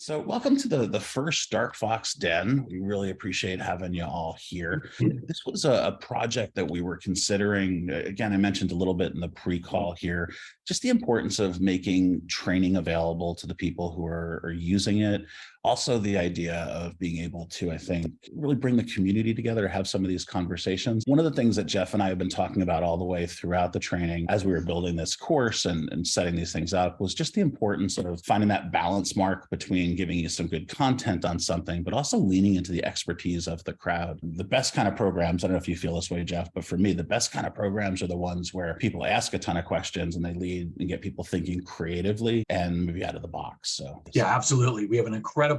So welcome to the first Dark Fox Den. We really appreciate having you all here. This was a project that we were considering. Again, I mentioned a little bit in the pre-call here, just the importance of making training available to the people who are using it. Also, the idea of being able to, I think, really bring the community together to have some of these conversations. One of the things that Jeff and I have been talking about all the way throughout the training as we were building this course and setting these things up was just the importance of finding that balance mark between giving you some good content on something, but also leaning into the expertise of the crowd. The best kind of programs, I don't know if you feel this way, Jeff, but for me, the best kind of programs are the ones where people ask a ton of questions and they lead and get people thinking creatively and maybe out of the box. So yeah, absolutely. We have an incredible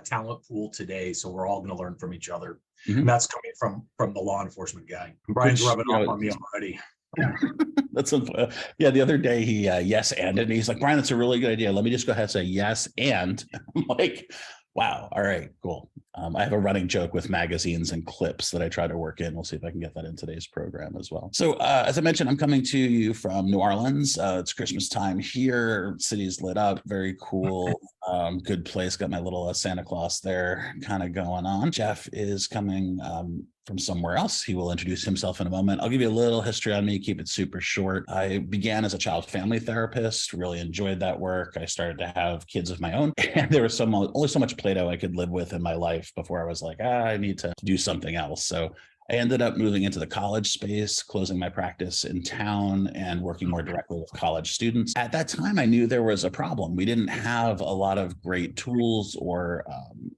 talent pool today, so we're all going to learn from each other. Mhm. And that's coming from the law enforcement guy. Brian's rubbing off on me already. That's yeah. The other day he yes and he's like, Brian, that's a really good idea. Let me just go ahead and say yes and. I'm like, wow. All right, cool. I have a running joke with magazines and clips that I try to work in. We'll see if I can get that in today's program as well. So as I mentioned, I'm coming to you from New Orleans. It's Christmas time here. City's lit up. Very cool. Good place. Got my little Santa Claus there kind of going on. Jeff is coming from somewhere else. He will introduce himself in a moment. I'll give you a little history on me, keep it super short. I began as a child family therapist, really enjoyed that work. I started to have kids of my own, and there was only so much Play-Doh I could live with in my life before I was like, I need to do something else. So I ended up moving into the college space, closing my practice in town and working more directly with college students. At that time, I knew there was a problem. We didn't have a lot of great tools or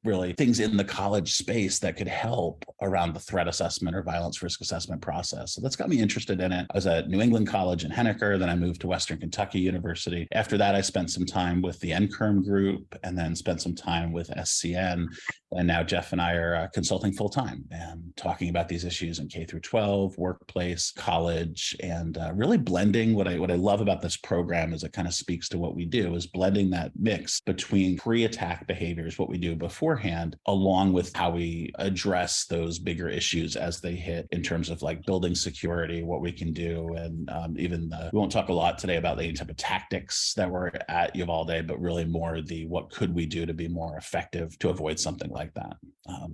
really things in the college space that could help around the threat assessment or violence risk assessment process. So that's got me interested in it. I was at New England College in Henniker, then I moved to Western Kentucky University. After that, I spent some time with the NCURM group and then spent some time with SCN. And now Jeff and I are consulting full time and talking about these issues in K through 12, workplace, college, and really blending. What I love about this program is it kind of speaks to what we do, is blending that mix between pre-attack behaviors, what we do beforehand, along with how we address those bigger issues as they hit in terms of like building security, what we can do. And we won't talk a lot today about the type of tactics that were at Uvalde, but really more the what could we do to be more effective to avoid something like that.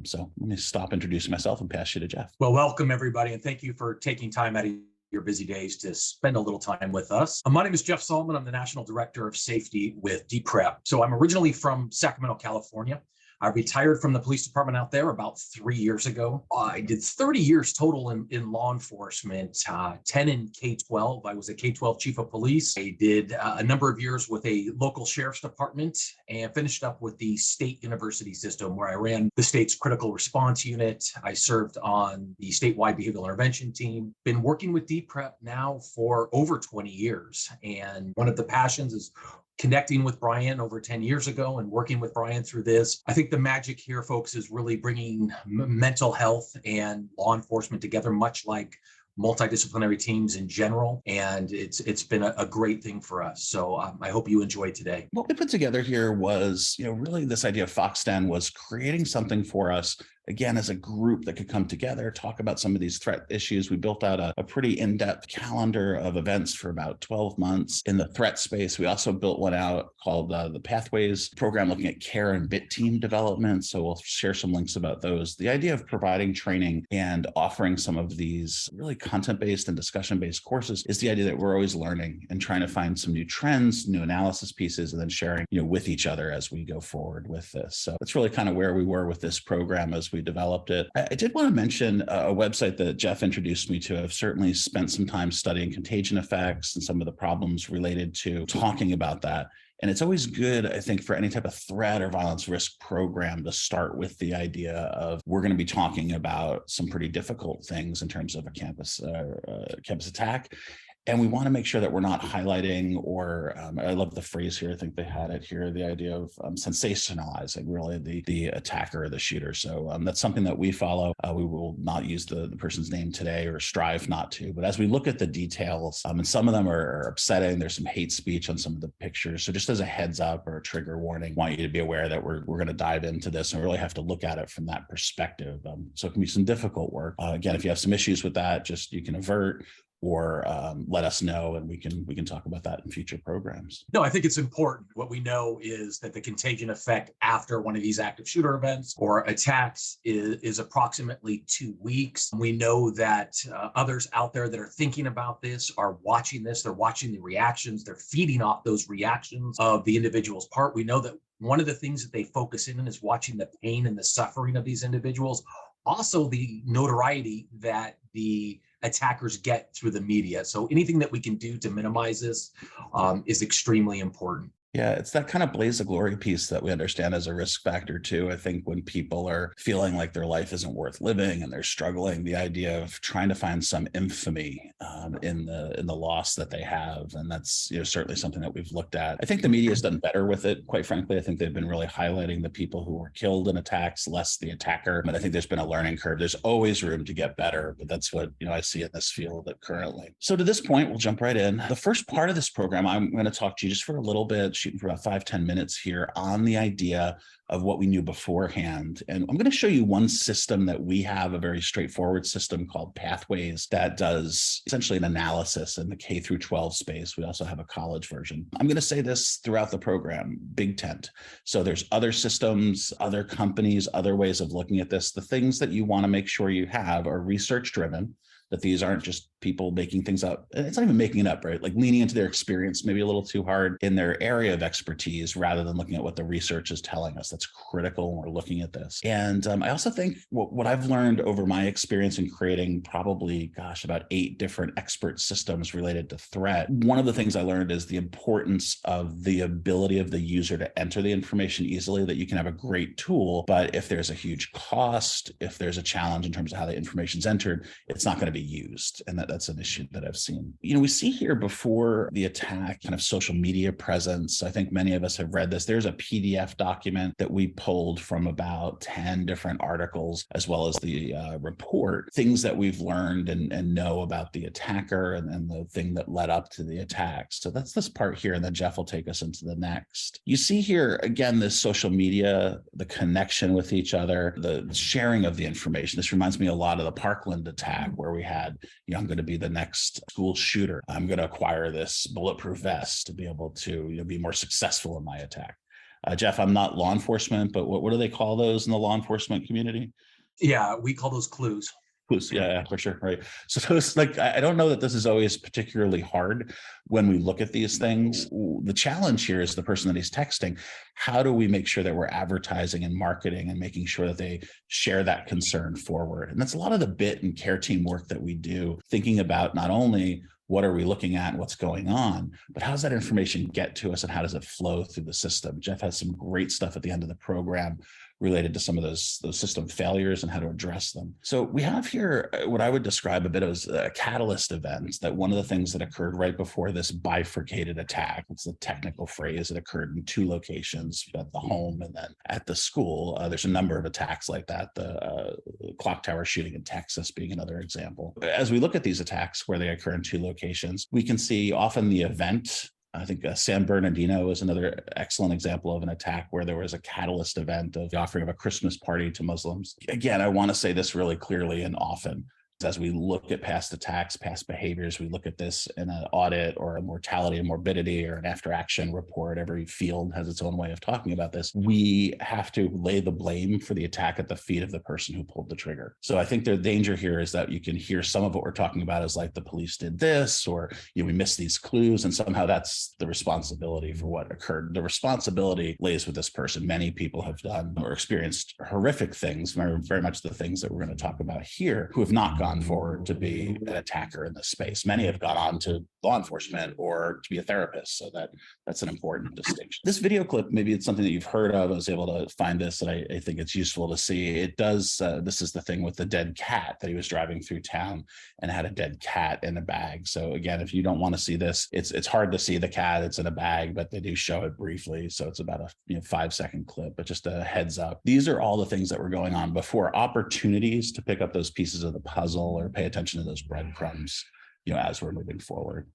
So let me stop introducing myself and pass you to Jeff. Well, welcome everybody, and thank you for taking time out of your busy days to spend a little time with us. My name is Jeff Solomon. I'm the National Director of Safety with DPREP. So I'm originally from Sacramento, California. I retired from the police department out there about 3 years ago. I did 30 years total in law enforcement, 10 in K-12. I was a K-12 chief of police. I did a number of years with a local sheriff's department and finished up with the state university system where I ran the state's critical response unit. I served on the statewide behavioral intervention team. Been working with DPREP now for over 20 years. And one of the passions is connecting with Brian over 10 years ago and working with Brian through this. I think the magic here, folks, is really bringing mental health and law enforcement together, much like multidisciplinary teams in general. And it's been a great thing for us. So I hope you enjoyed today. What we put together here was, really this idea of FoxDen was creating something for us, again, as a group that could come together, talk about some of these threat issues. We built out a pretty in-depth calendar of events for about 12 months in the threat space. We also built one out called the Pathways program, looking at care and bit team development. So we'll share some links about those. The idea of providing training and offering some of these really content-based and discussion-based courses is the idea that we're always learning and trying to find some new trends, new analysis pieces, and then sharing, with each other as we go forward with this. So that's really kind of where we were with this program as we developed it. I did want to mention a website that Jeff introduced me to. I've certainly spent some time studying contagion effects and some of the problems related to talking about that. And it's always good, I think, for any type of threat or violence risk program to start with the idea of we're going to be talking about some pretty difficult things in terms of a campus attack. And we want to make sure that we're not highlighting or I love the phrase here. I think they had it here, the idea of sensationalizing really the attacker or the shooter. So that's something that we follow. We will not use the person's name today or strive not to. But as we look at the details, and some of them are upsetting, there's some hate speech on some of the pictures. So just as a heads up or a trigger warning, I want you to be aware that we're going to dive into this and really have to look at it from that perspective. So it can be some difficult work. Again, if you have some issues with that, just you can avert or let us know, and we can talk about that in future programs. No, I think it's important. What we know is that the contagion effect after one of these active shooter events or attacks is approximately 2 weeks. We know that others out there that are thinking about this are watching this. They're watching the reactions. They're feeding off those reactions of the individual's part. We know that one of the things that they focus in on is watching the pain and the suffering of these individuals. Also, the notoriety that the attackers get through the media. So anything that we can do to minimize this is extremely important. Yeah, it's that kind of blaze of glory piece that we understand as a risk factor too. I think when people are feeling like their life isn't worth living and they're struggling, the idea of trying to find some infamy in the loss that they have, and that's certainly something that we've looked at. I think the media has done better with it. Quite frankly, I think they've been really highlighting the people who were killed in attacks, less the attacker. But I think there's been a learning curve. There's always room to get better, but that's what I see in this field currently. So to this point, we'll jump right in. The first part of this program, I'm going to talk to you just for a little bit, shooting for about 5-10 minutes here on the idea of what we knew beforehand. And I'm going to show you one system that we have, a very straightforward system called Pathways that does essentially an analysis in the K through 12 space. We also have a college version. I'm going to say this throughout the program, big tent. So there's other systems, other companies, other ways of looking at this. The things that you want to make sure you have are research driven, that these aren't just people making things up. It's not even making it up, right? Like leaning into their experience, maybe a little too hard in their area of expertise rather than looking at what the research is telling us. That's critical when we're looking at this. And I also think what I've learned over my experience in creating probably, about 8 different expert systems related to threat. One of the things I learned is the importance of the ability of the user to enter the information easily, that you can have a great tool, but if there's a huge cost, if there's a challenge in terms of how the information's entered, it's not going to be used. And that's an issue that I've seen. We see here before the attack kind of social media presence. I think many of us have read this. There's a PDF document that we pulled from about 10 different articles, as well as the report, things that we've learned and know about the attacker and the thing that led up to the attack. So that's this part here. And then Jeff will take us into the next. You see here, again, this social media, the connection with each other, the sharing of the information. This reminds me a lot of the Parkland attack, where we had, I'm going to be the next school shooter. I'm going to acquire this bulletproof vest to be able to be more successful in my attack. Jeff, I'm not law enforcement, but what do they call those in the law enforcement community? Yeah, we call those clues. Clues, yeah, for sure, right. So those, I don't know that this is always particularly hard when we look at these things. The challenge here is the person that he's texting. How do we make sure that we're advertising and marketing and making sure that they share that concern forward? And that's a lot of the bit and care team work that we do, thinking about not only what are we looking at and what's going on, but how does that information get to us and how does it flow through the system? Jeff has some great stuff at the end of the program related to some of those system failures and how to address them. So we have here what I would describe a bit as a catalyst event, that one of the things that occurred right before this bifurcated attack, it's the technical phrase, it occurred in 2 locations, at the home and then at the school. There's a number of attacks like that, the clock tower shooting in Texas being another example. As we look at these attacks where they occur in 2 locations, we can see often the event. I think San Bernardino is another excellent example of an attack where there was a catalyst event of the offering of a Christmas party to Muslims. Again, I want to say this really clearly and often. As we look at past attacks, past behaviors, we look at this in an audit or a mortality and morbidity or an after action report. Every field has its own way of talking about this. We have to lay the blame for the attack at the feet of the person who pulled the trigger. So I think the danger here is that you can hear some of what we're talking about as like the police did this, or we missed these clues, and somehow that's the responsibility for what occurred. The responsibility lays with this person. Many people have done or experienced horrific things, very much the things that we're going to talk about here, who have not gone forward to be an attacker in this space. Many have gone on to law enforcement or to be a therapist. So that's an important distinction. This video clip, maybe it's something that you've heard of. I was able to find this, and I think it's useful to see. It does, this is the thing with the dead cat, that he was driving through town and had a dead cat in a bag. So again, if you don't want to see this, it's hard to see the cat. It's in a bag, but they do show it briefly. So it's about a 5-second clip, but just a heads up. These are all the things that were going on before, opportunities to pick up those pieces of the puzzle or pay attention to those breadcrumbs, as we're moving forward.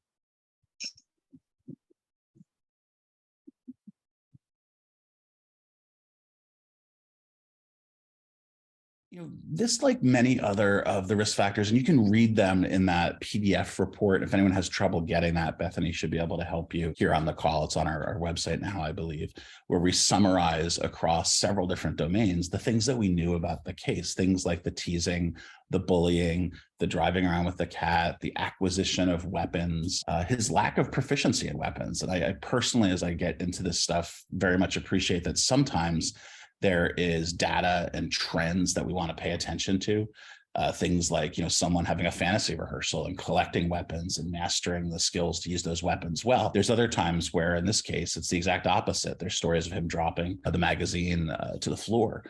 This, like many other of the risk factors, and you can read them in that PDF report. If anyone has trouble getting that, Bethany should be able to help you here on the call. It's on our website now, I believe, where we summarize across several different domains the things that we knew about the case, things like the teasing, the bullying, the driving around with the cat, the acquisition of weapons, his lack of proficiency in weapons. And I personally, as I get into this stuff, very much appreciate that sometimes there is data and trends that we want to pay attention to. Things like, someone having a fantasy rehearsal and collecting weapons and mastering the skills to use those weapons well. There's other times where, in this case, it's the exact opposite. There's stories of him dropping the magazine to the floor,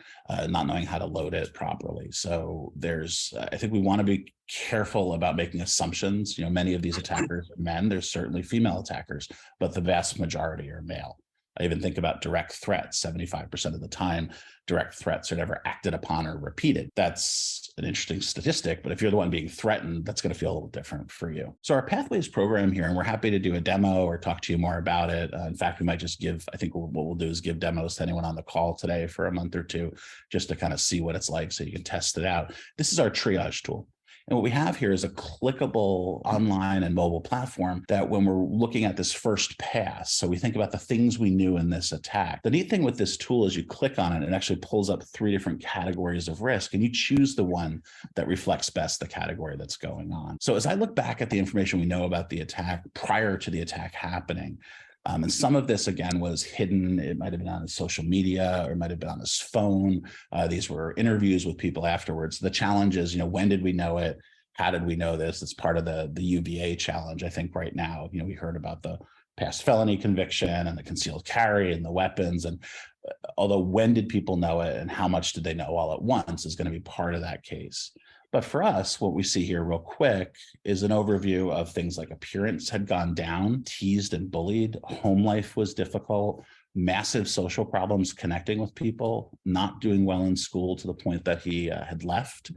not knowing how to load it properly. So I think we want to be careful about making assumptions. Many of these attackers are men. There's certainly female attackers, but the vast majority are male. I even think about direct threats. 75% of the time, direct threats are never acted upon or repeated. That's an interesting statistic, but if you're the one being threatened, that's going to feel a little different for you. So our Pathways program here, and we're happy to do a demo or talk to you more about it. In fact, we might just I think what we'll do is give demos to anyone on the call today for a month or two, just to kind of see what it's like so you can test it out. This is our triage tool. And what we have here is a clickable online and mobile platform that when we're looking at this first pass, so we think about the things we knew in this attack. The neat thing with this tool is you click on it, it actually pulls up 3 different categories of risk, and you choose the one that reflects best the category that's going on. So as I look back at the information we know about the attack prior to the attack happening, and some of this, again, was hidden. It might have been on his social media or it might have been on his phone. These were interviews with people afterwards. The challenge is, when did we know it? How did we know this? It's part of the UVA challenge, I think, right now. We heard about the past felony conviction and the concealed carry and the weapons. And although when did people know it and how much did they know all at once is going to be part of that case. But for us, what we see here real quick is an overview of things like appearance had gone down, teased and bullied, home life was difficult, massive social problems connecting with people, not doing well in school to the point that he had left.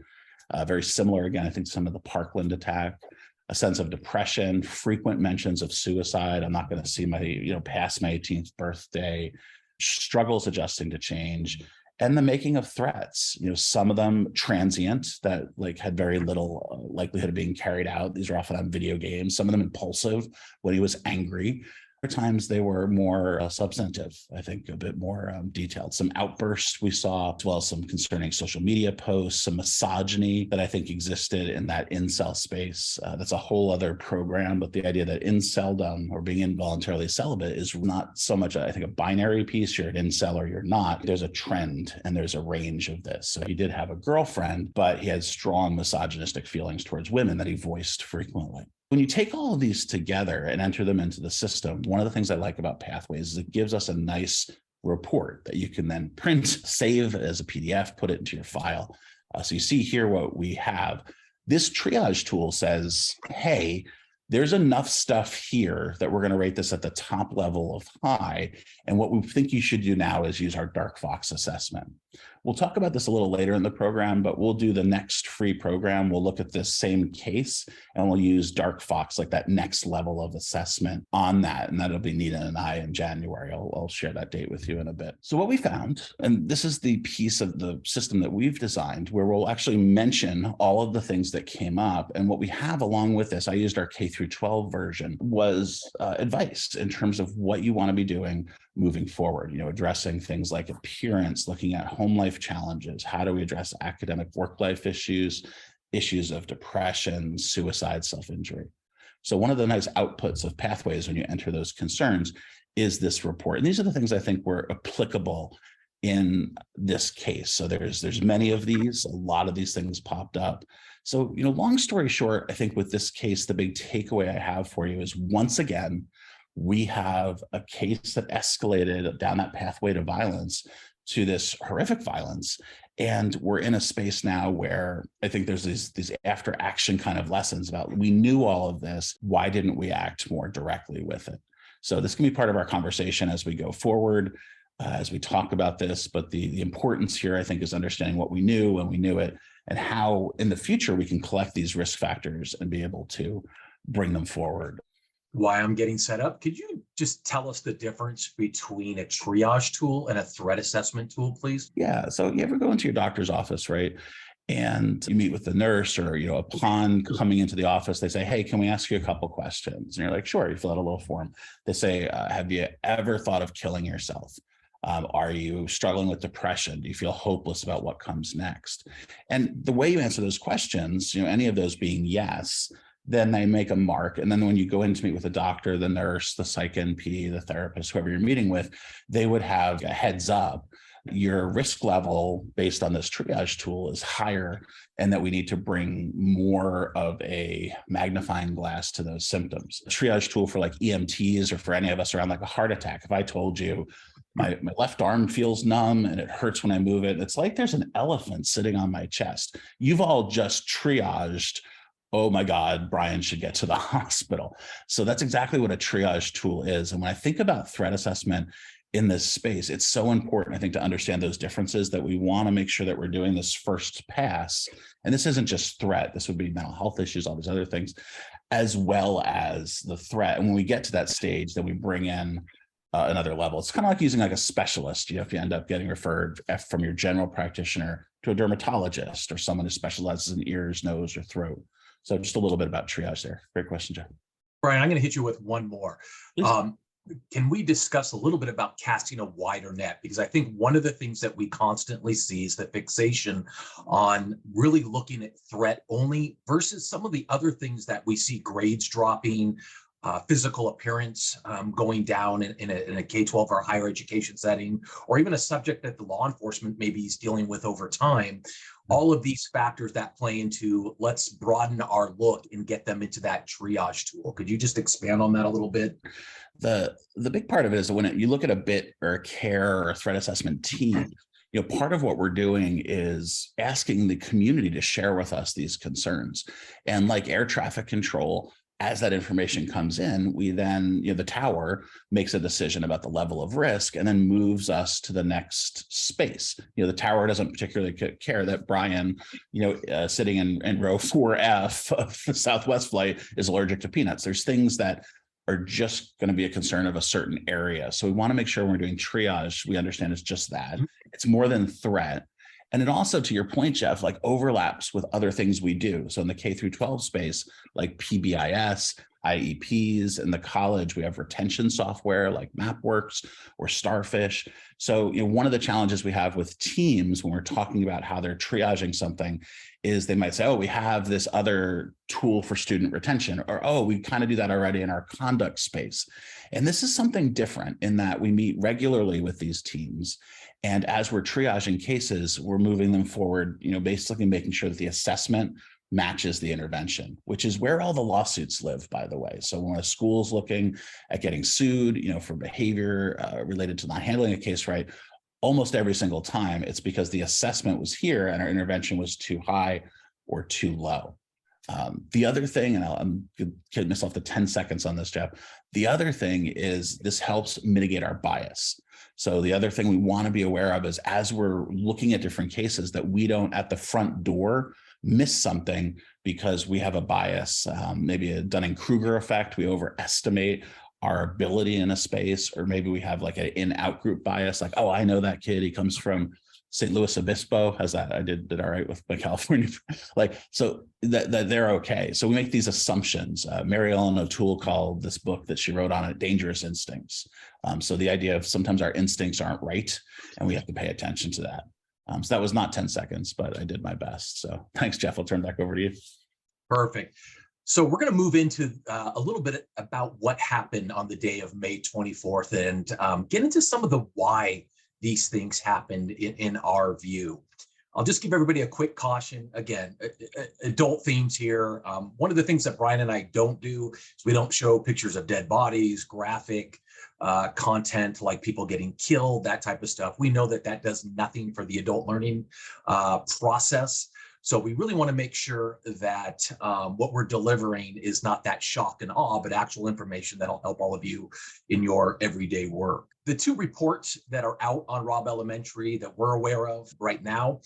Very similar, again, I think, to some of the Parkland attack, a sense of depression, frequent mentions of suicide. I'm not going to see my, past my 18th birthday, struggles adjusting to change, and the making of threats, some of them transient that had very little likelihood of being carried out. These are often on video games, some of them impulsive when he was angry. Other times they were more substantive, I think a bit more detailed. Some outbursts we saw, as well as some concerning social media posts, some misogyny that I think existed in that incel space. That's a whole other program, but the idea that inceldom or being involuntarily celibate is not so much, I think, a binary piece. You're an incel or you're not. There's a trend and there's a range of this. So he did have a girlfriend, but he had strong misogynistic feelings towards women that he voiced frequently. When you take all of these together and enter them into the system, one of the things I like about Pathways is it gives us a nice report that you can then print, save as a PDF, put it into your file. So you see here what we have. This triage tool says, hey, there's enough stuff here that we're going to rate this at the top level of high. And what we think you should do now is use our Dark Fox assessment. We'll talk about this a little later in the program, but we'll do the next free program. We'll look at this same case and we'll use Dark Fox, like that next level of assessment on that. And that'll be Nina and I in January. I'll share that date with you in a bit. So what we found, and this is the piece of the system that we've designed, where we'll actually mention all of the things that came up. And what we have along with this, I used our K through 12 version, was advice in terms of what you want to be doing moving forward, addressing things like appearance, looking at home life challenges, how do we address academic work life issues, issues of depression, suicide, self-injury. So one of the nice outputs of Pathways when you enter those concerns is this report. And these are the things I think were applicable in this case. So there's many of these, a lot of these things popped up. So, long story short, I think with this case, the big takeaway I have for you is, once again, we have a case that escalated down that pathway to violence, to this horrific violence. And we're in a space now where I think there's these after action kind of lessons about, we knew all of this, why didn't we act more directly with it? So this can be part of our conversation as we go forward, as we talk about this. But the importance here, I think, is understanding what we knew when we knew it, and how in the future we can collect these risk factors and be able to bring them forward. why I'm getting set up, could you just tell us the difference between a triage tool and a threat assessment tool, please? Yeah. So you ever go into your doctor's office, right? And you meet with the nurse, or upon coming into the office, they say, "Hey, can we ask you a couple questions?" And you're like, "Sure." You fill out a little form. They say, "Have you ever thought of killing yourself? Are you struggling with depression? Do you feel hopeless about what comes next?" And the way you answer those questions, any of those being yes, then they make a mark. And then when you go in to meet with the doctor, the nurse, the psych NP, the therapist, whoever you're meeting with, they would have a heads up. Your risk level based on this triage tool is higher, and that we need to bring more of a magnifying glass to those symptoms. A triage tool for like EMTs, or for any of us around like a heart attack. If I told you my left arm feels numb and it hurts when I move it, it's like there's an elephant sitting on my chest. You've all just triaged, "Oh my God, Brian should get to the hospital." So that's exactly what a triage tool is. And when I think about threat assessment in this space, it's so important, I think, to understand those differences, that we want to make sure that we're doing this first pass. And this isn't just threat, this would be mental health issues, all these other things, as well as the threat. And when we get to that stage, then we bring in another level. It's kind of like using like a specialist. If you end up getting referred from your general practitioner to a dermatologist, or someone who specializes in ears, nose, or throat. So just a little bit about triage there. Great question, Jeff. Brian, I'm going to hit you with one more. Please. Can we discuss a little bit about casting a wider net? Because I think one of the things that we constantly see is the fixation on really looking at threat only versus some of the other things that we see: grades dropping, physical appearance going down in a K-12 or higher education setting, or even a subject that the law enforcement maybe is dealing with over time. All of these factors that play into, let's broaden our look and get them into that triage tool. Could you just expand on that a little bit? The big part of it is that when you look at a bit or a care or a threat assessment team, part of what we're doing is asking the community to share with us these concerns. And like air traffic control, as that information comes in, we then, the tower makes a decision about the level of risk and then moves us to the next space. The tower doesn't particularly care that Brian, sitting in row 4F of the Southwest flight is allergic to peanuts. There's things that are just going to be a concern of a certain area. So we want to make sure when we're doing triage, we understand it's just that. It's more than threat. And it also, to your point, Jeff, like overlaps with other things we do. So in the K through 12 space, like PBIS, IEPs, in the college, we have retention software like MapWorks or Starfish. So one of the challenges we have with teams when we're talking about how they're triaging something is they might say, "Oh, we have this other tool for student retention," or, "Oh, we kind of do that already in our conduct space." And this is something different in that we meet regularly with these teams. And as we're triaging cases, we're moving them forward, basically making sure that the assessment matches the intervention, which is where all the lawsuits live, by the way. So when a school's looking at getting sued, for behavior related to not handling a case right, almost every single time it's because the assessment was here and our intervention was too high or too low. The other thing, and I'm kidding myself to 10 seconds on this, Jeff. The other thing is this helps mitigate our bias. So the other thing we want to be aware of is, as we're looking at different cases, that we don't at the front door miss something because we have a bias, maybe a Dunning-Kruger effect. We overestimate our ability in a space, or maybe we have like an in-out group bias, like, "Oh, I know that kid, he comes from St. Louis Obispo." How's that? I did all right with my California. So that they're okay. So we make these assumptions. Mary Ellen O'Toole called this book that she wrote on it "Dangerous Instincts." So the idea of sometimes our instincts aren't right, and we have to pay attention to that. So that was not 10 seconds, but I did my best. So thanks, Jeff. I'll turn back over to you. Perfect. So we're going to move into a little bit about what happened on the day of May 24th and get into some of the why these things happened in our view. I'll just give everybody a quick caution. Again, adult themes here. One of the things that Brian and I don't do is we don't show pictures of dead bodies, graphic content like people getting killed, that type of stuff. We know that that does nothing for the adult learning process. So we really want to make sure that what we're delivering is not that shock and awe, but actual information that'll help all of you in your everyday work. The two reports that are out on Robb Elementary that we're aware of right now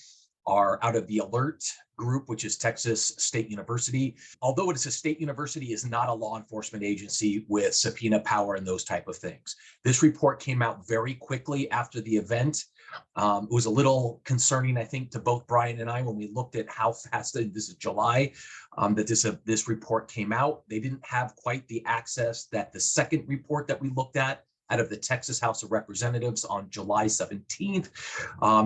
are out of the ALERT group, which is Texas State University. Although it is a state university, is not a law enforcement agency with subpoena power and those type of things. This report came out very quickly after the event. It was a little concerning, I think, to both Brian and I when we looked at how fast, this is July, that this report came out. They didn't have quite the access that the second report that we looked at out of the Texas House of Representatives on July 17th,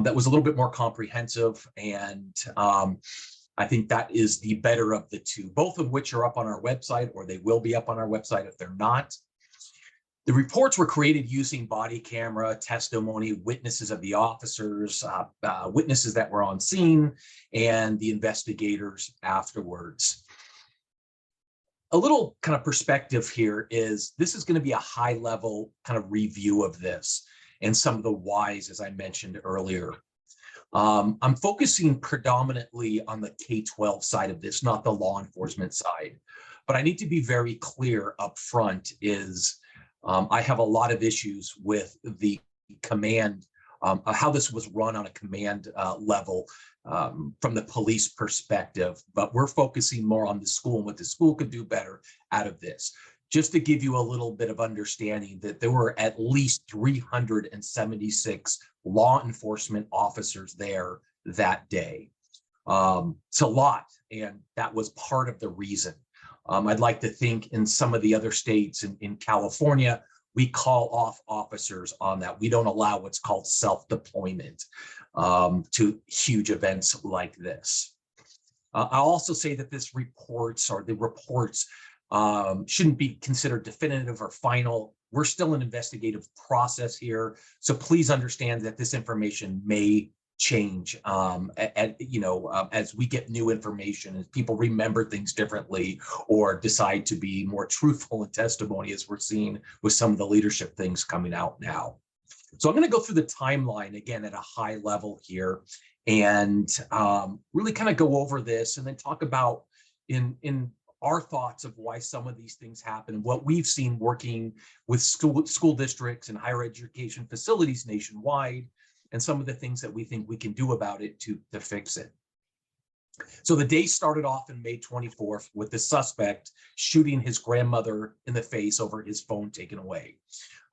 that was a little bit more comprehensive. And I think that is the better of the two, both of which are up on our website, or they will be up on our website if they're not. The reports were created using body camera testimony, witnesses of the officers, witnesses that were on scene, and the investigators afterwards. A little kind of perspective here is this is going to be a high level kind of review of this and some of the whys, as I mentioned earlier. I'm focusing predominantly on the K-12 side of this, not the law enforcement side. But I need to be very clear up front is I have a lot of issues with the command, how this was run on a command level from the police perspective, but we're focusing more on the school and what the school could do better out of this. Just to give you a little bit of understanding that there were at least 376 law enforcement officers there that day. It's a lot, and that was part of the reason. I'd like to think in some of the other states in California, we call off officers on that. We don't allow what's called self-deployment to huge events like this. I'll also say that the reports shouldn't be considered definitive or final. We're still an investigative process here. So please understand that this information may change as we get new information, as people remember things differently or decide to be more truthful in testimony, as we're seeing with some of the leadership things coming out now. So I'm going to go through the timeline again at a high level here and really kind of go over this and then talk about in our thoughts of why some of these things happen, what we've seen working with school districts and higher education facilities nationwide, and some of the things that we think we can do about it to fix it. So the day started off in May 24th with the suspect shooting his grandmother in the face over his phone taken away.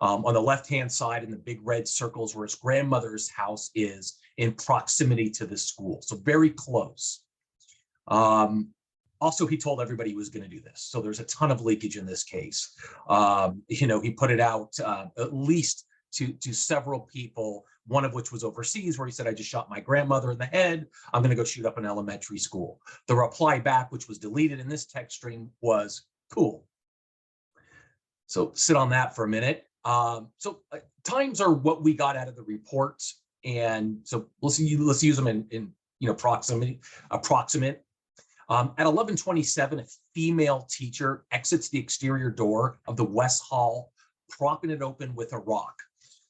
On the left-hand side in the big red circles where his grandmother's house is in proximity to the school, so very close. Also, he told everybody he was going to do this. So there's a ton of leakage in this case. He put it out at least to several people, one of which was overseas, where he said, I just shot my grandmother in the head. I'm going to go shoot up an elementary school. The reply back, which was deleted in this text string, was cool. So sit on that for a minute. Times are what we got out of the reports. And so let's use them in approximate. At 11:27, a female teacher exits the exterior door of the West Hall, propping it open with a rock.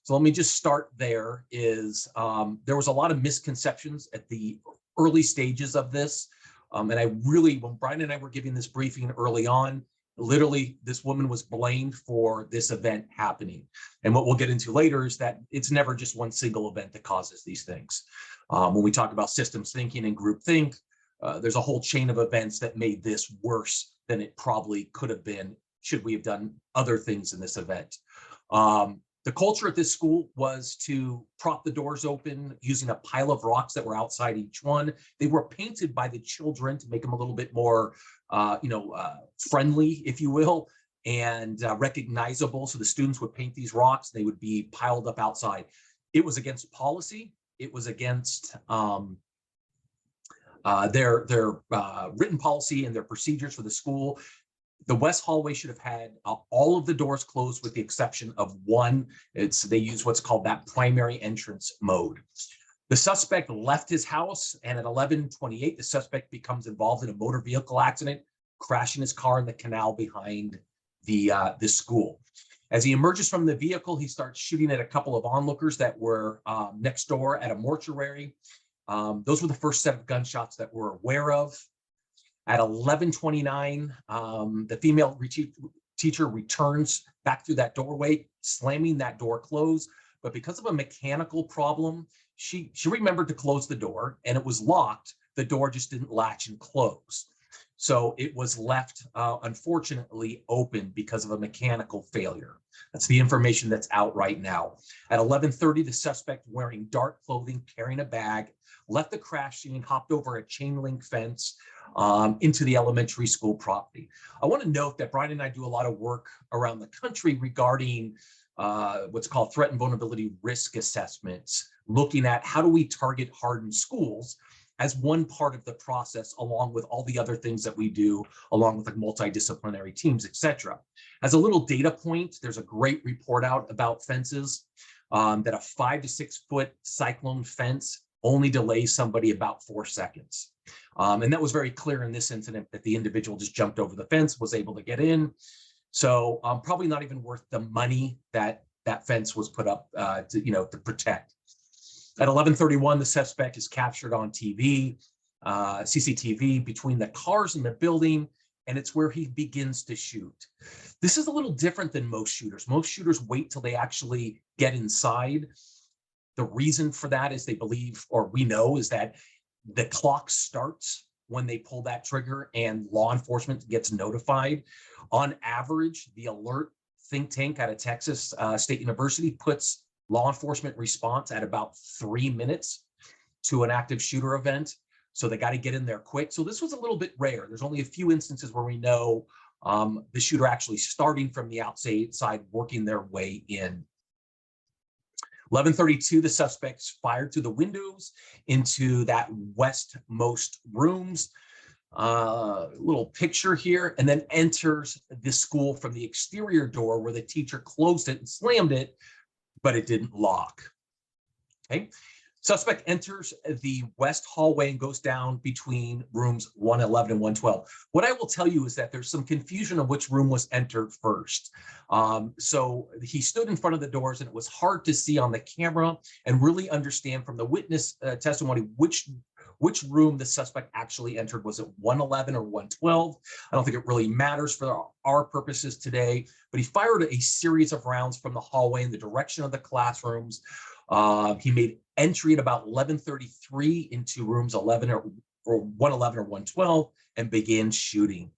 So let me just start there. There was a lot of misconceptions at the early stages of this. And when Brian and I were giving this briefing early on, literally this woman was blamed for this event happening. And what we'll get into later is that it's never just one single event that causes these things. When we talk about systems thinking and group think, there's a whole chain of events that made this worse than it probably could have been should we have done other things in this event. The culture at this school was to prop the doors open using a pile of rocks that were outside each one. They were painted by the children to make them a little bit more, friendly, if you will, and recognizable. So the students would paint these rocks. They would be piled up outside. It was against policy. It was against their written policy and their procedures for the school. The West Hallway should have had all of the doors closed with the exception of one. They use what's called that primary entrance mode. The suspect left his house, and at 11:28, the suspect becomes involved in a motor vehicle accident, crashing his car in the canal behind the school. As he emerges from the vehicle, he starts shooting at a couple of onlookers that were next door at a mortuary. Those were the first set of gunshots that we're aware of. At 11:29, the female teacher returns back through that doorway, slamming that door closed. But because of a mechanical problem, she remembered to close the door, and it was locked. The door just didn't latch and close. So it was left, unfortunately, open because of a mechanical failure. That's the information that's out right now. At 11:30, the suspect, wearing dark clothing, carrying a bag, left the crash scene, hopped over a chain link fence into the elementary school property. I want to note that Brian and I do a lot of work around the country regarding what's called threat and vulnerability risk assessments, looking at how do we target hardened schools as one part of the process, along with all the other things that we do, along with like multidisciplinary teams, et cetera. As a little data point, there's a great report out about fences, that a 5 to 6 foot cyclone fence only delays somebody about 4 seconds. And that was very clear in this incident, that the individual just jumped over the fence, was able to get in. So probably not even worth the money that that fence was put up to protect. At 11:31, the suspect is captured on TV, CCTV, between the cars in the building, and it's where he begins to shoot. This is a little different than most shooters. Most shooters wait till they actually get inside. The reason for that is they believe, or we know, is that the clock starts when they pull that trigger and law enforcement gets notified. On average, the Alert think tank out of Texas State University puts law enforcement response at about 3 minutes to an active shooter event. So they got to get in there quick. So this was a little bit rare. There's only a few instances where we know the shooter actually starting from the outside, working their way in. 11:32, the suspects fired through the windows into that westmost rooms. Little picture here, and then enters the school from the exterior door where the teacher closed it and slammed it, but it didn't lock. Okay. Suspect enters the west hallway and goes down between rooms 111 and 112. What I will tell you is that there's some confusion of which room was entered first. So he stood in front of the doors, and it was hard to see on the camera and really understand from the witness testimony which room the suspect actually entered. Was it 111 or 112? I don't think it really matters for our purposes today, but he fired a series of rounds from the hallway in the direction of the classrooms. He made entry at about 11:33 into rooms 11 or 111 or 112 and began shooting.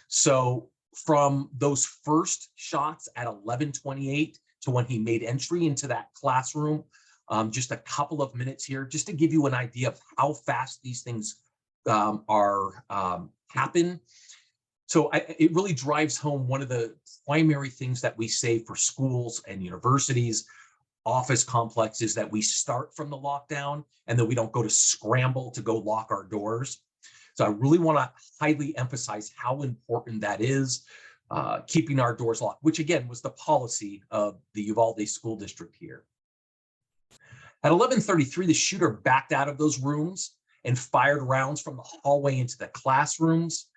So from those first shots at 11:28 to when he made entry into that classroom, just a couple of minutes here, just to give you an idea of how fast these things happen. So it really drives home one of the primary things that we say for schools and universities, office complexes, that we start from the lockdown and that we don't go to scramble to go lock our doors. So I really want to highly emphasize how important that is, keeping our doors locked, which again was the policy of the Uvalde School District here. At 11:33, the shooter backed out of those rooms and fired rounds from the hallway into the classrooms.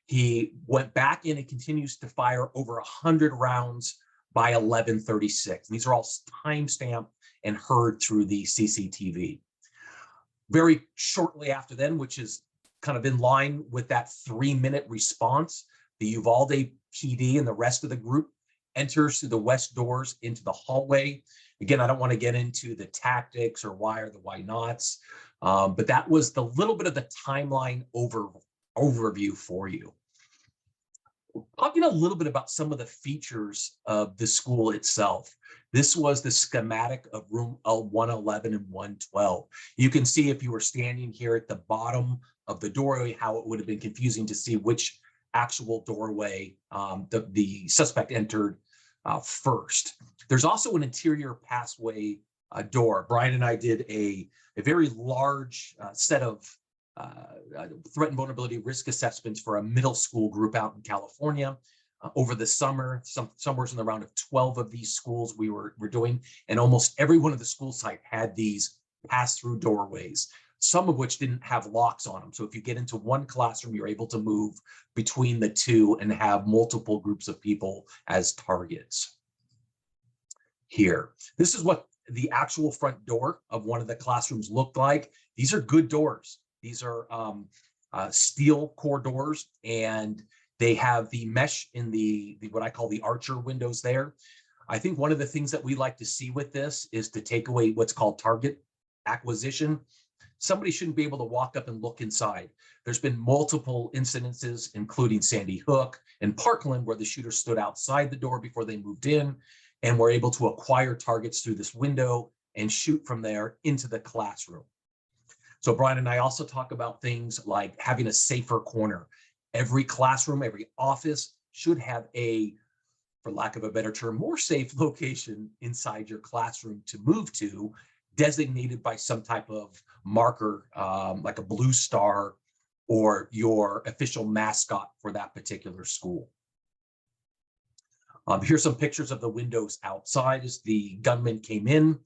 He went back in and continues to fire over 100 rounds by 11:36. These are all timestamped and heard through the CCTV. Very shortly after then, which is kind of in line with that 3-minute response, the Uvalde PD and the rest of the group enters through the west doors into the hallway. Again, I don't want to get into the tactics or why or the why nots, but that was the little bit of the timeline overview for you. Talking a little bit about some of the features of the school itself. This was the schematic of room 111 and 112. You can see, if you were standing here at the bottom of the doorway, how it would have been confusing to see which actual doorway the suspect entered first. There's also an interior passway door. Brian and I did a very large set of threat and vulnerability risk assessments for a middle school group out in California over the summer. Somewhere in the round of 12 of these schools we were doing, and almost every one of the school site had these pass-through doorways, some of which didn't have locks on them. So if you get into one classroom, you're able to move between the two and have multiple groups of people as targets. Here, this is what the actual front door of one of the classrooms looked like. These are good doors. These are steel core doors, and they have the mesh in the what I call the archer windows there. I think one of the things that we like to see with this is to take away what's called target acquisition, somebody shouldn't be able to walk up and look inside. There's been multiple incidences, including Sandy Hook and Parkland, where the shooter stood outside the door before they moved in and were able to acquire targets through this window and shoot from there into the classroom. So Brian and I also talk about things like having a safer corner. Every classroom, every office should have a, for lack of a better term, more safe location inside your classroom to move to, designated by some type of marker, like a blue star or your official mascot for that particular school. Here's some pictures of the windows outside as the gunman came in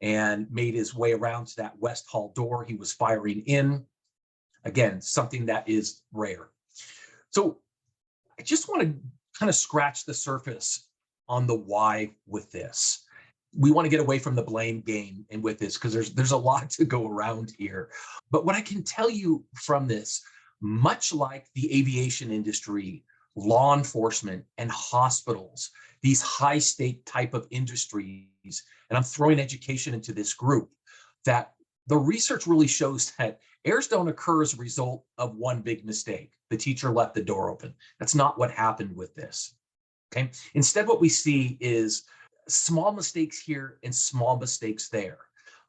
and made his way around to that West Hall door. He was firing in. Again, something that is rare. So I just want to kind of scratch the surface on the why with this. We want to get away from the blame game and with this, because there's a lot to go around here. But what I can tell you from this, much like the aviation industry, law enforcement, and hospitals, these high stake type of industries, and I'm throwing education into this group, that the research really shows that errors don't occur as a result of one big mistake. The teacher left the door open. That's not what happened with this. Okay. Instead, what we see is small mistakes here and small mistakes there.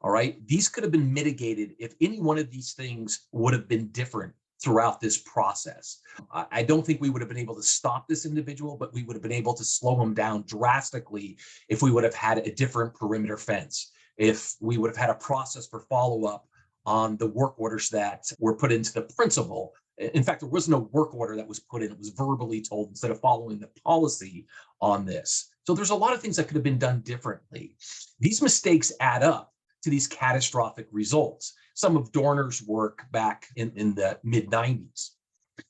All right. These could have been mitigated if any one of these things would have been different throughout this process. I don't think we would have been able to stop this individual, but we would have been able to slow him down drastically if we would have had a different perimeter fence, if we would have had a process for follow-up on the work orders that were put into the principal. In fact, there was no work order that was put in. It was verbally told instead of following the policy on this. So there's a lot of things that could have been done differently. These mistakes add up to these catastrophic results. Some of Dorner's work back in the mid-90s.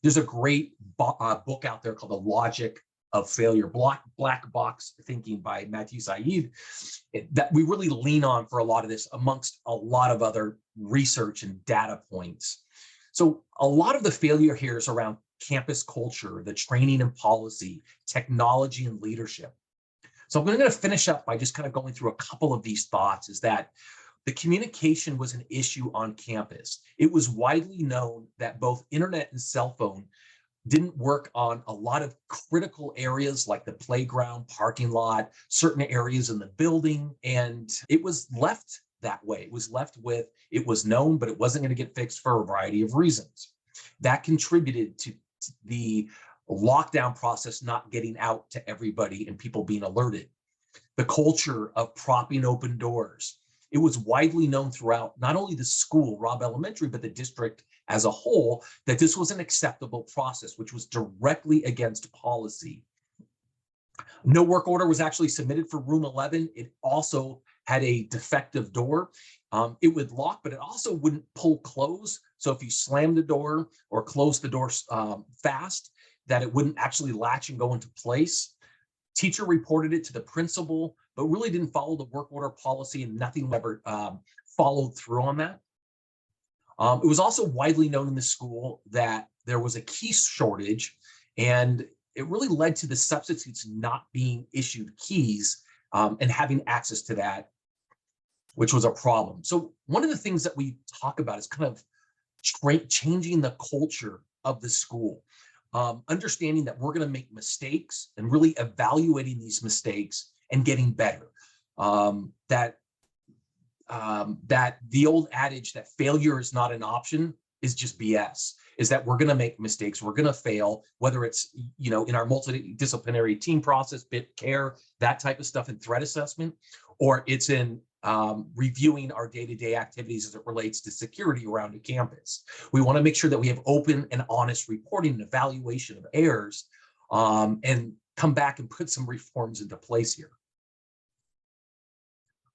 There's a great book out there called The Logic of Failure, Black Box Thinking by Matthew Said, that we really lean on for a lot of this amongst a lot of other research and data points. So a lot of the failure here is around campus culture, the training and policy, technology and leadership. So I'm going to finish up by just kind of going through a couple of these thoughts, is that the communication was an issue on campus. It was widely known that both internet and cell phone didn't work on a lot of critical areas like the playground, parking lot, certain areas in the building, and it was left that way. It was left with, it was known, but it wasn't going to get fixed for a variety of reasons. That contributed to the lockdown process not getting out to everybody and people being alerted. The culture of propping open doors. It was widely known throughout not only the school, Robb Elementary, but the district as a whole, that this was an acceptable process, which was directly against policy. No work order was actually submitted for room 11. It also had a defective door. It would lock, but it also wouldn't pull close. So if you slammed the door or closed the door fast, that it wouldn't actually latch and go into place. Teacher reported it to the principal, but really didn't follow the work order policy, and nothing ever followed through on that. It was also widely known in the school that there was a key shortage, and it really led to the substitutes not being issued keys and having access to that, which was a problem. So one of the things that we talk about is kind of changing the culture of the school. Understanding that we're going to make mistakes and really evaluating these mistakes and getting better. That the old adage that failure is not an option is just BS. Is that we're going to make mistakes, we're going to fail, whether it's in our multidisciplinary team process, bit care, that type of stuff in threat assessment, or it's in reviewing our day-to-day activities as it relates to security around a campus. We want to make sure that we have open and honest reporting and evaluation of errors, and come back and put some reforms into place here.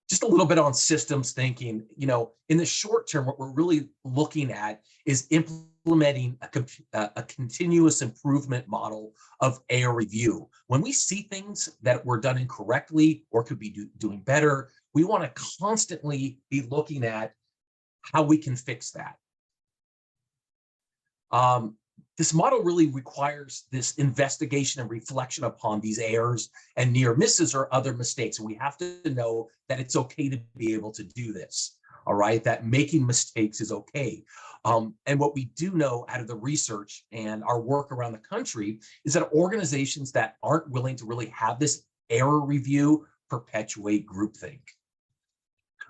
Just a little bit on systems thinking. In the short term, what we're really looking at is implementing a continuous improvement model of error review. When we see things that were done incorrectly or could be doing better, we want to constantly be looking at how we can fix that. This model really requires this investigation and reflection upon these errors and near misses or other mistakes. And we have to know that it's okay to be able to do this. all right, that making mistakes is okay. And what we do know out of the research and our work around the country is that organizations that aren't willing to really have this error review perpetuate groupthink.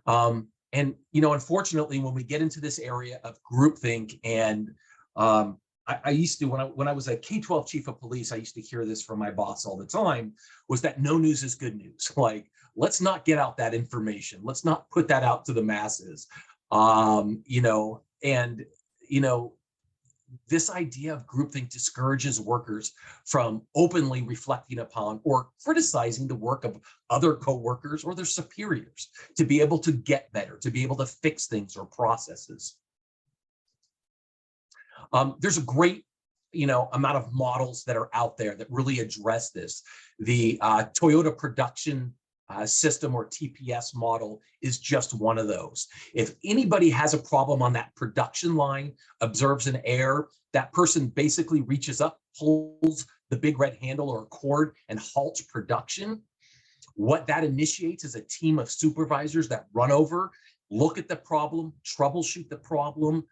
And unfortunately, when we get into this area of groupthink, and I used to, when I was a K-12 chief of police, I used to hear this from my boss all the time, was that no news is good news. Like, let's not get out that information. Let's not put that out to the masses. This idea of groupthink discourages workers from openly reflecting upon or criticizing the work of other coworkers or their superiors to be able to get better, to be able to fix things or processes. There's a great amount of models that are out there that really address this. The Toyota production system, or TPS model, is just one of those. If anybody has a problem on that production line, observes an error, that person basically reaches up, pulls the big red handle or cord, and halts production. What that initiates is a team of supervisors that run over, look at the problem, troubleshoot the problem,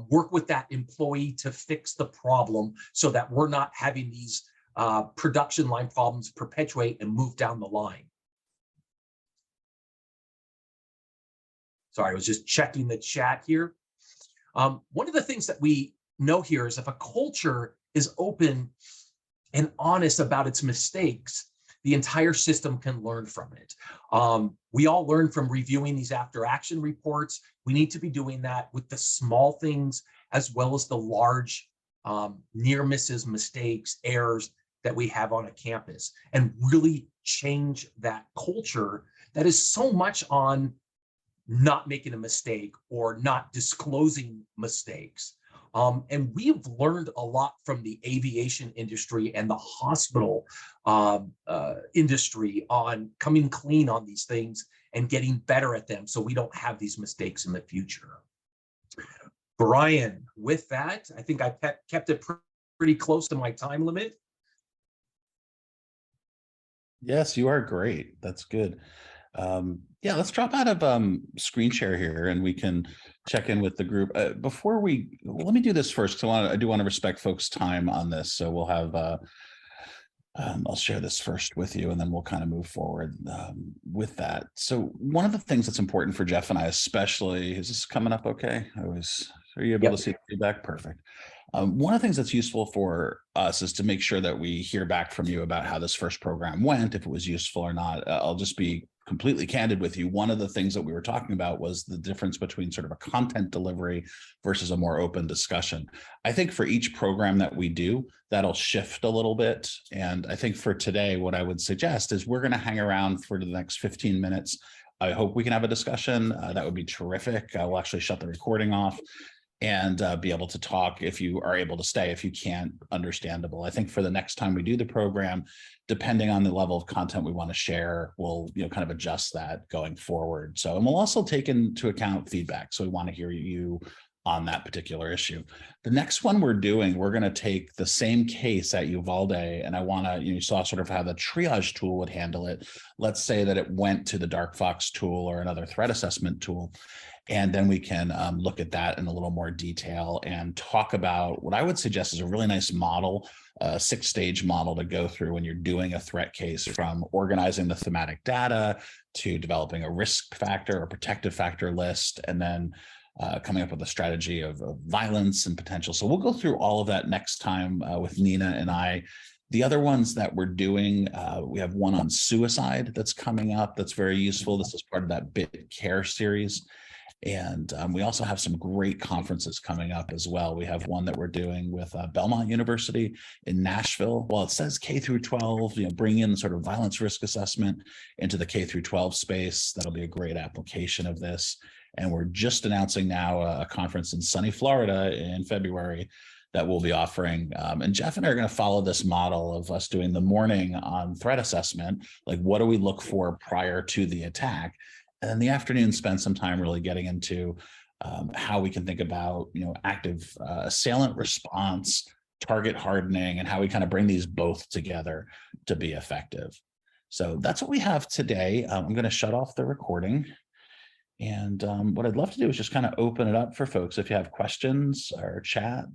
work with that employee to fix the problem so that we're not having these production line problems perpetuate and move down the line. Sorry, I was just checking the chat here. One of the things that we know here is if a culture is open and honest about its mistakes, the entire system can learn from it. We all learn from reviewing these after action reports. We need to be doing that with the small things as well as the large near misses, mistakes, errors that we have on a campus, and really change that culture that is so much on not making a mistake or not disclosing mistakes. And we've learned a lot from the aviation industry and the hospital industry on coming clean on these things and getting better at them so we don't have these mistakes in the future. Brian, with that, I think I kept it pretty close to my time limit. Yes, you are great. That's good. Yeah, let's drop out of screen share here and we can check in with the group. Let me do this first because I do want to respect folks' time on this. So we'll have, I'll share this first with you and then we'll kind of move forward with that. So one of the things that's important for Jeff and I, especially, is this coming up okay? Are you able to see the feedback? Perfect. One of the things that's useful for us is to make sure that we hear back from you about how this first program went, if it was useful or not. I'll just be completely candid with you. One of the things that we were talking about was the difference between sort of a content delivery versus a more open discussion. I think for each program that we do, that'll shift a little bit. And I think for today, what I would suggest is we're going to hang around for the next 15 minutes. I hope we can have a discussion. That would be terrific. We'll actually shut the recording off and be able to talk if you are able to stay. If you can't, understandable. I think for the next time we do the program, depending on the level of content we want to share, we'll kind of adjust that going forward. So, and we'll also take into account feedback. So we want to hear you on that particular issue. The next one we're going to take the same case at Uvalde, and I want to, you saw sort of how the triage tool would handle it. Let's say that it went to the Dark Fox tool or another threat assessment tool. And then we can look at that in a little more detail and talk about what I would suggest is a really nice model, a 6-stage model to go through when you're doing a threat case, from organizing the thematic data to developing a risk factor or protective factor list, and then coming up with a strategy of violence and potential. So we'll go through all of that next time with Nina and I. The other ones that we're doing, we have one on suicide that's coming up that's very useful. This is part of that Bit Care series. And we also have some great conferences coming up as well. We have one that we're doing with Belmont University in Nashville. Well, it says K through 12, bring in sort of violence risk assessment into the K through 12 space. That'll be a great application of this. And we're just announcing now a conference in sunny Florida in February that we'll be offering. And Jeff and I are going to follow this model of us doing the morning on threat assessment, like what do we look for prior to the attack? And then the afternoon, spend some time really getting into how we can think about, active assailant response, target hardening, and how we kind of bring these both together to be effective. So that's what we have today. I'm going to shut off the recording. And what I'd love to do is just kind of open it up for folks. If you have questions or chat,